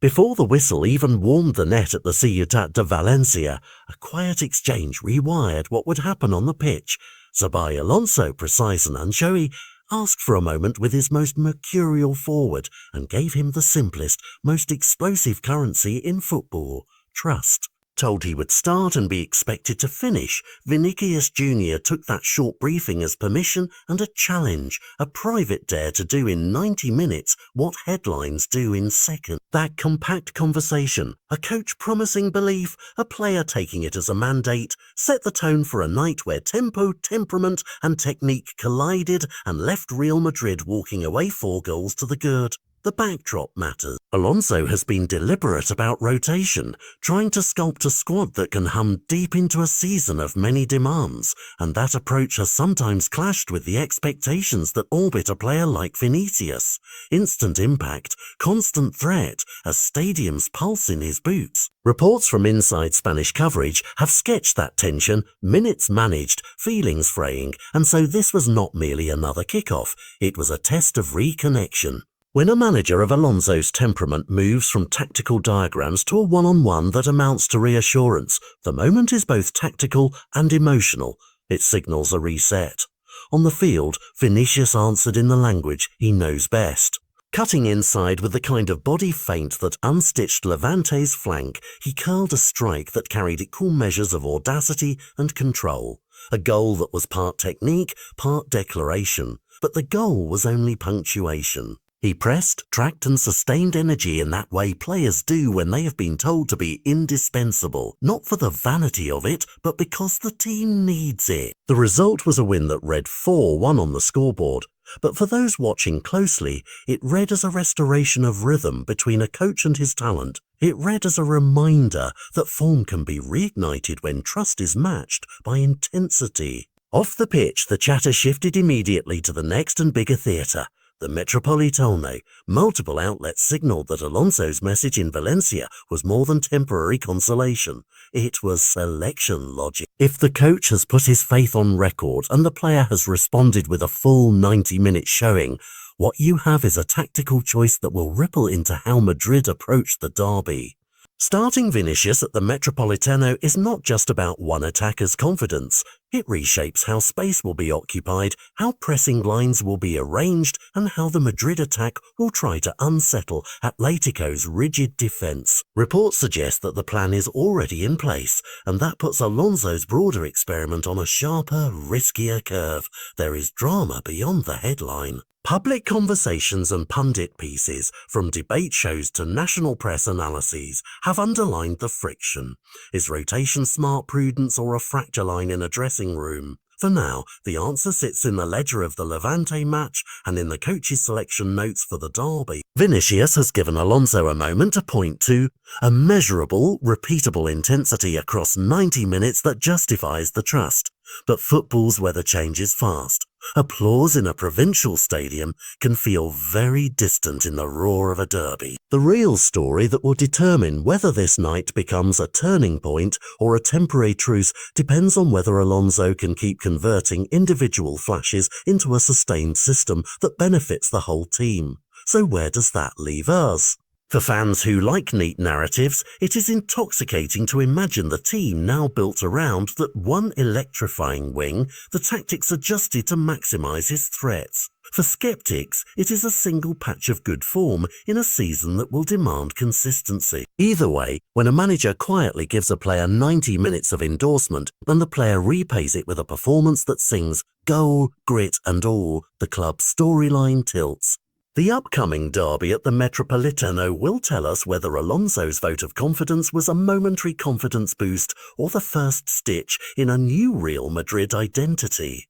Before the whistle even warmed the net at the Ciutat de Valencia, a quiet exchange rewired what would happen on the pitch. Xabi Alonso, precise and unshowy, asked for a moment with his most mercurial forward and gave him the simplest, most explosive currency in football: trust. Told he would start and be expected to finish, Vinicius Jr. took that short briefing as permission and a challenge, a private dare to do in 90 minutes what headlines do in seconds. That compact conversation, a coach promising belief, a player taking it as a mandate, set the tone for a night where tempo, temperament and technique collided and left Real Madrid walking away 4 goals to the good. The backdrop matters. Alonso has been deliberate about rotation, trying to sculpt a squad that can hum deep into a season of many demands, and that approach has sometimes clashed with the expectations that orbit a player like Vinicius. Instant impact, constant threat, a stadium's pulse in his boots. Reports from inside Spanish coverage have sketched that tension, minutes managed, feelings fraying, and so this was not merely another kickoff, it was a test of reconnection. When a manager of Alonso's temperament moves from tactical diagrams to a one-on-one that amounts to reassurance, the moment is both tactical and emotional. It signals a reset. On the field, Vinicius answered in the language he knows best. Cutting inside with the kind of body feint that unstitched Levante's flank, he curled a strike that carried equal measures of audacity and control. A goal that was part technique, part declaration. But the goal was only punctuation. He pressed, tracked and sustained energy in that way players do when they have been told to be indispensable, not for the vanity of it, but because the team needs it. The result was a win that read 4-1 on the scoreboard, but for those watching closely, it read as a restoration of rhythm between a coach and his talent. It read as a reminder that form can be reignited when trust is matched by intensity. Off the pitch, the chatter shifted immediately to the next and bigger theatre. The Metropolitano. Multiple outlets signaled that Alonso's message in Valencia was more than temporary consolation. It was selection logic. If the coach has put his faith on record and the player has responded with a full 90-minute showing, what you have is a tactical choice that will ripple into how Madrid approach the derby. Starting Vinicius at the Metropolitano is not just about one attacker's confidence. It reshapes how space will be occupied, how pressing lines will be arranged, and how the Madrid attack will try to unsettle Atletico's rigid defense. Reports suggest that the plan is already in place, and that puts Alonso's broader experiment on a sharper, riskier curve. There is drama beyond the headline. Public conversations and pundit pieces, from debate shows to national press analyses, have underlined the friction. Is rotation smart prudence or a fracture line in a dressing room? For now, the answer sits in the ledger of the Levante match and in the coach's selection notes for the derby. Vinicius has given Alonso a moment to point to a measurable, repeatable intensity across 90 minutes that justifies the trust. But football's weather changes fast. Applause in a provincial stadium can feel very distant in the roar of a derby. The real story that will determine whether this night becomes a turning point or a temporary truce depends on whether Alonso can keep converting individual flashes into a sustained system that benefits the whole team. So where does that leave us? For fans who like neat narratives, it is intoxicating to imagine the team now built around that one electrifying wing, the tactics adjusted to maximise his threats. For skeptics, it is a single patch of good form in a season that will demand consistency. Either way, when a manager quietly gives a player 90 minutes of endorsement, then the player repays it with a performance that sings goal, grit and all, the club's storyline tilts. The upcoming derby at the Metropolitano will tell us whether Alonso's vote of confidence was a momentary confidence boost or the first stitch in a new Real Madrid identity.